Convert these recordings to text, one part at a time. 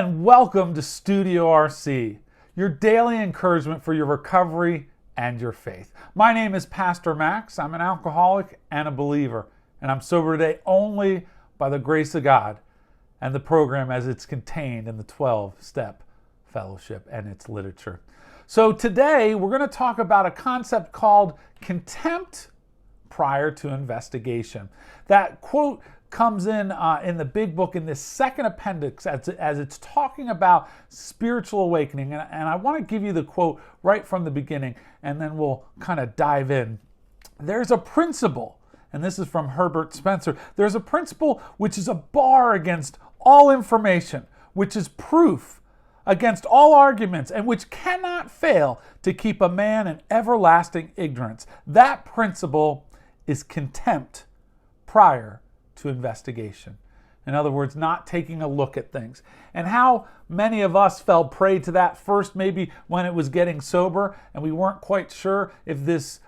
and welcome to Studio RC, your daily encouragement for your recovery and your faith. My name is Pastor Max. I'm an alcoholic and a believer, and I'm sober today only by the grace of God and the program as it's contained in the 12-step fellowship and its literature. So today we're going to talk about a concept called contempt prior to investigation. That quote comes in the big book in this second appendix as it's talking about spiritual awakening. And I want to give you the quote right from the beginning, and then we'll kind of dive in. There's a principle, and this is from Herbert Spencer. There's a principle which is a bar against all information, which is proof against all arguments, and which cannot fail to keep a man in everlasting ignorance. That principle is contempt prior to investigation. In other words, not taking a look at things. And how many of us fell prey to that first, maybe when it was getting sober and we weren't quite sure if this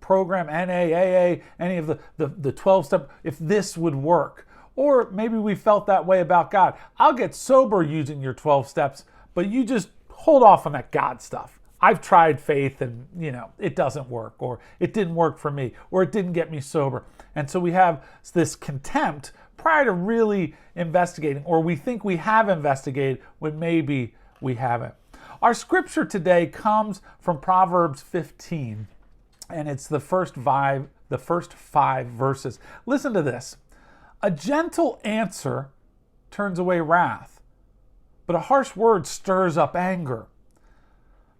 program, NAAA, any of the 12-step, if this would work. Or maybe we felt that way about God. I'll get sober using your 12 steps, but you just hold off on that God stuff. I've tried faith and, it doesn't work, or it didn't work for me, or it didn't get me sober. And so we have this contempt prior to really investigating, or we think we have investigated when maybe we haven't. Our scripture today comes from Proverbs 15, and it's the first five verses. Listen to this. A gentle answer turns away wrath, but a harsh word stirs up anger.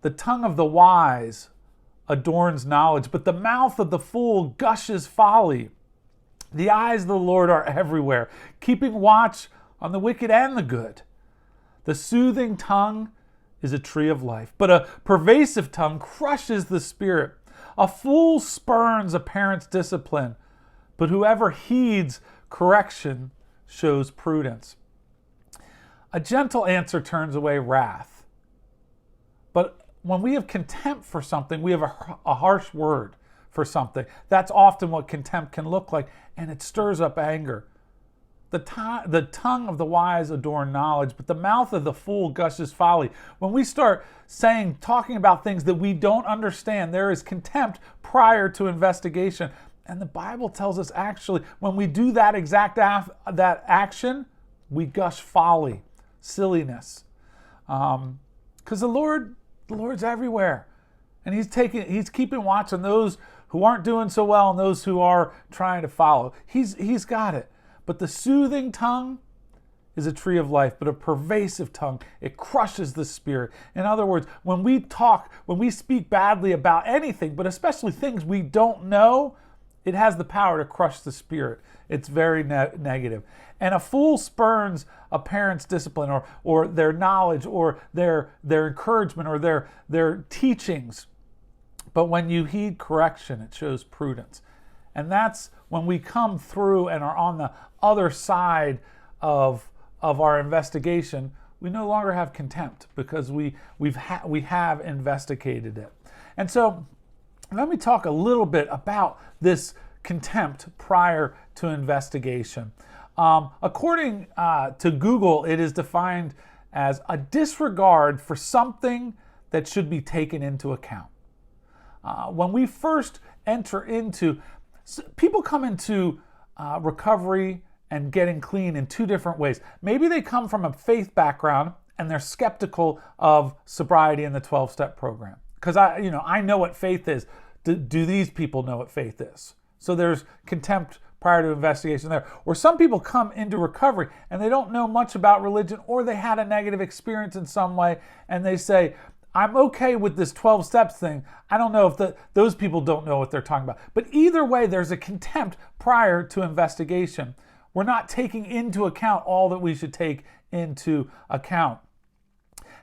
The tongue of the wise adorns knowledge, but the mouth of the fool gushes folly. The eyes of the Lord are everywhere, keeping watch on the wicked and the good. The soothing tongue is a tree of life, but a pervasive tongue crushes the spirit. A fool spurns a parent's discipline, but whoever heeds correction shows prudence. A gentle answer turns away wrath, but when we have contempt for something, we have a harsh word for something. That's often what contempt can look like, and it stirs up anger. The tongue of the wise adorn knowledge, but the mouth of the fool gushes folly. When we start talking about things that we don't understand, there is contempt prior to investigation. And the Bible tells us actually, when we do that exact that action, we gush folly, silliness. Because the Lord's everywhere, and He's keeping watch on those who aren't doing so well and those who are trying to follow. He's got it. But the soothing tongue is a tree of life, but a pervasive tongue, it crushes the spirit. In other words, when we speak badly about anything, but especially things we don't know, it has the power to crush the spirit. It's very negative. And a fool spurns a parent's discipline or their knowledge or their encouragement or their teachings. But when you heed correction, it shows prudence. And that's when we come through and are on the other side of our investigation, we no longer have contempt because we have investigated it. And so let me talk a little bit about this contempt prior to investigation. According to Google, it is defined as a disregard for something that should be taken into account. When we first enter people come into recovery and getting clean in two different ways. Maybe they come from a faith background and they're skeptical of sobriety in the 12-step program. Because I know what faith is. Do these people know what faith is? So there's contempt prior to investigation there. Or some people come into recovery and they don't know much about religion, or they had a negative experience in some way, and they say, I'm okay with this 12 steps thing. I don't know if those people don't know what they're talking about. But either way, there's a contempt prior to investigation. We're not taking into account all that we should take into account.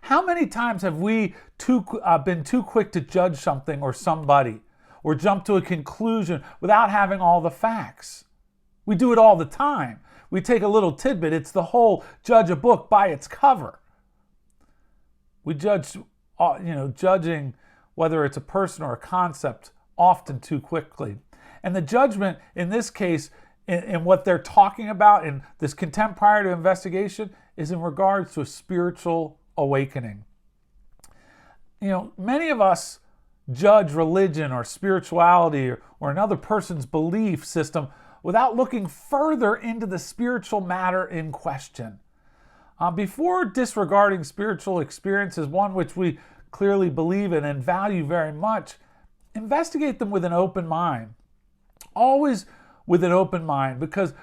How many times have we been too quick to judge something or somebody, or jump to a conclusion without having all the facts? We do it all the time. We take a little tidbit. It's the whole judge a book by its cover. We judging whether it's a person or a concept often too quickly. And the judgment in this case, in what they're talking about in this contempt prior to investigation, is in regards to a spiritual awakening. Many of us judge religion or spirituality or another person's belief system without looking further into the spiritual matter in question. Before disregarding spiritual experiences, one which we clearly believe in and value very much, investigate them with an open mind. Always with an open mind, because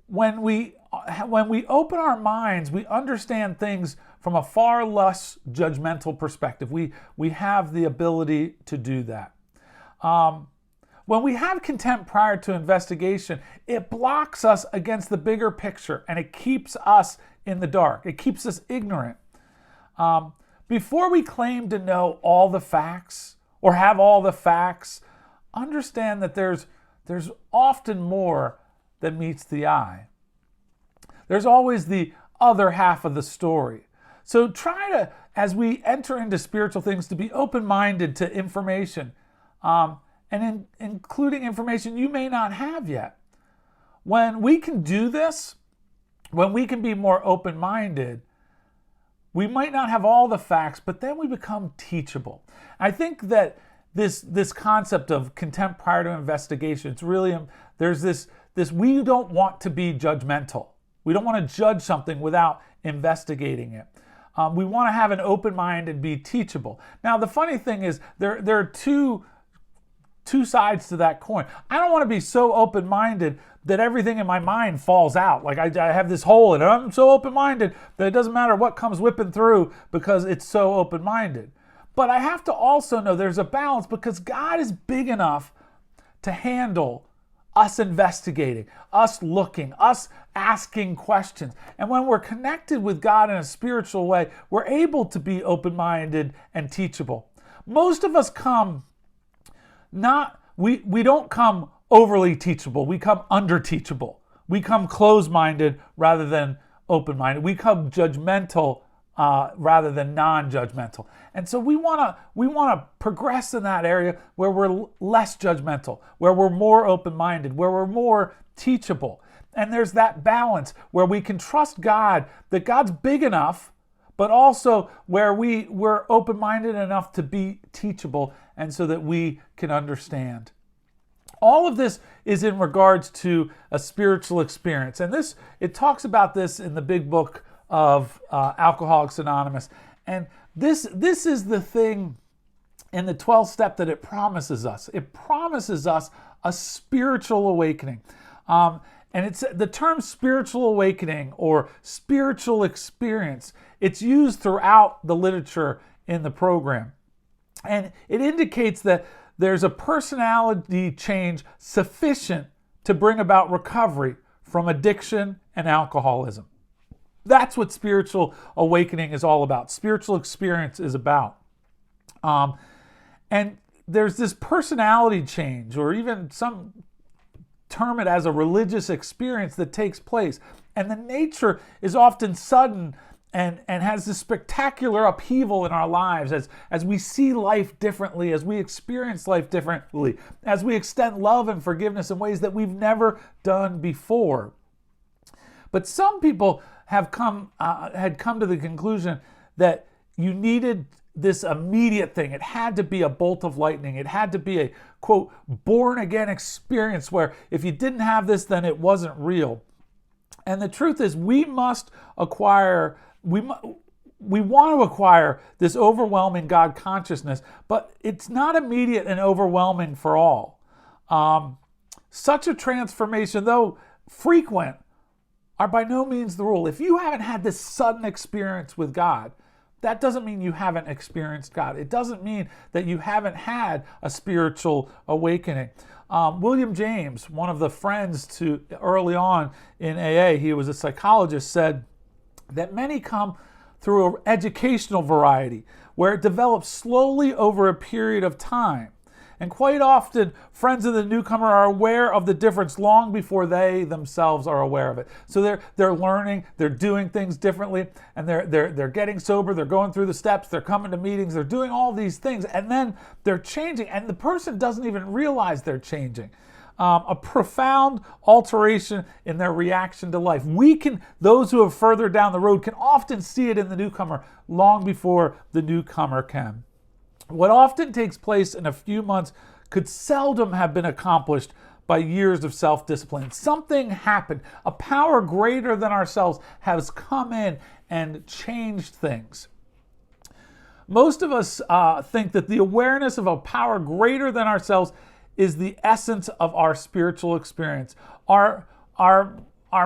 when we open our minds, we understand things from a far less judgmental perspective. We have the ability to do that. When we have contempt prior to investigation, it blocks us against the bigger picture and it keeps us in the dark. It keeps us ignorant. Before we claim to know all the facts or have all the facts, understand that there's often more than meets the eye. There's always the other half of the story. So try to, as we enter into spiritual things, to be open-minded to information, including information you may not have yet. When we can do this, when we can be more open-minded, we might not have all the facts, but then we become teachable. I think that this concept of contempt prior to investigation, it's really, there's this we don't want to be judgmental. We don't want to judge something without investigating it. We want to have an open mind and be teachable. Now, the funny thing is there are two sides to that coin. I don't want to be so open-minded that everything in my mind falls out. Like I have this hole and I'm so open-minded that it doesn't matter what comes whipping through because it's so open-minded. But I have to also know there's a balance, because God is big enough to handle us investigating, us looking, us asking questions. And when we're connected with God in a spiritual way, we're able to be open-minded and teachable. Most of us we don't come overly teachable. We come under-teachable. We come closed-minded rather than open-minded. We come judgmental rather than non-judgmental. And so we want to progress in that area where we're less judgmental, where we're more open-minded, where we're more teachable. And there's that balance where we can trust God, that God's big enough, but also where we're open-minded enough to be teachable and so that we can understand. All of this is in regards to a spiritual experience. And it talks about this in the big book of Alcoholics Anonymous. And this is the thing in the 12th step that it promises us. It promises us a spiritual awakening. And it's the term spiritual awakening or spiritual experience. It's used throughout the literature in the program. And it indicates that there's a personality change sufficient to bring about recovery from addiction and alcoholism. That's what spiritual awakening is all about. Spiritual experience is about. And there's this personality change, or even some term it as a religious experience that takes place. And the nature is often sudden and has this spectacular upheaval in our lives as we see life differently, as we experience life differently, as we extend love and forgiveness in ways that we've never done before. But some people had come to the conclusion that you needed this immediate thing. It had to be a bolt of lightning. It had to be a, quote, born-again experience where if you didn't have this, then it wasn't real. And the truth is, we want to acquire this overwhelming God consciousness, but it's not immediate and overwhelming for all. Such a transformation, though frequent, are by no means the rule. If you haven't had this sudden experience with God, that doesn't mean you haven't experienced God. It doesn't mean that you haven't had a spiritual awakening. William James, one of the friends to early on in AA, he was a psychologist, said that many come through an educational variety where it develops slowly over a period of time. And quite often, friends of the newcomer are aware of the difference long before they themselves are aware of it. So they're learning, they're doing things differently, and they're getting sober, they're going through the steps, they're coming to meetings, they're doing all these things, and then they're changing, and the person doesn't even realize they're changing. a profound alteration in their reaction to life. Those who are further down the road can often see it in the newcomer long before the newcomer can. What often takes place in a few months could seldom have been accomplished by years of self-discipline. Something happened. A power greater than ourselves has come in and changed things. Most of us think that the awareness of a power greater than ourselves is the essence of our spiritual experience. Our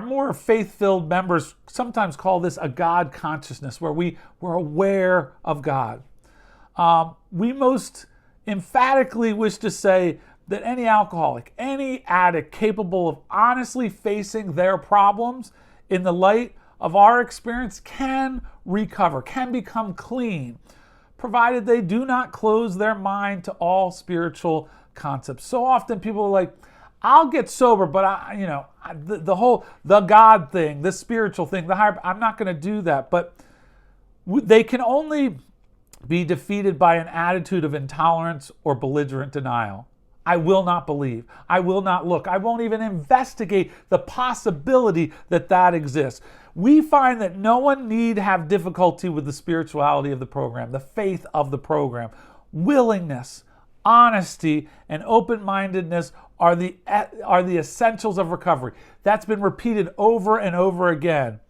more faith-filled members sometimes call this a God consciousness, where we're aware of God. We most emphatically wish to say that any alcoholic, any addict capable of honestly facing their problems in the light of our experience can recover, can become clean, provided they do not close their mind to all spiritual concepts. So often people are like, I'll get sober, but the God thing, the spiritual thing, I'm not going to do that. But they can only be defeated by an attitude of intolerance or belligerent denial. I will not believe. I will not look. I won't even investigate the possibility that exists. We find that no one need have difficulty with the spirituality of the program, the faith of the program. Willingness, honesty, and open-mindedness are the essentials of recovery. That's been repeated over and over again.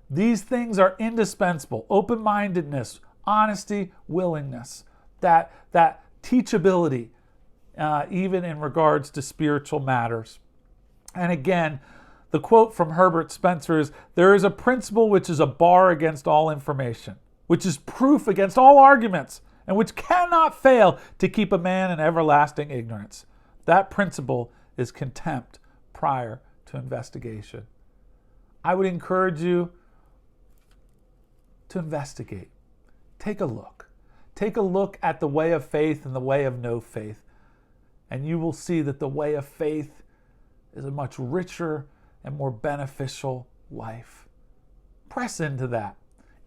These things are indispensable. Open-mindedness, honesty, willingness, that teachability, even in regards to spiritual matters. And again, the quote from Herbert Spencer is, "There is a principle which is a bar against all information, which is proof against all arguments, and which cannot fail to keep a man in everlasting ignorance. That principle is contempt prior to investigation." I would encourage you to investigate. Take a look. Take a look at the way of faith and the way of no faith. And you will see that the way of faith is a much richer and more beneficial life. Press into that.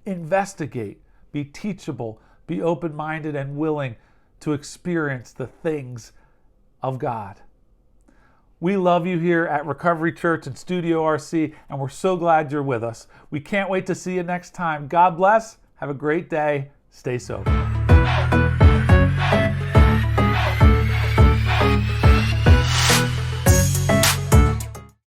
Investigate. Be teachable. Be open-minded and willing to experience the things of God. We love you here at Recovery Church and Studio RC, and we're so glad you're with us. We can't wait to see you next time. God bless. Have a great day. Stay sober.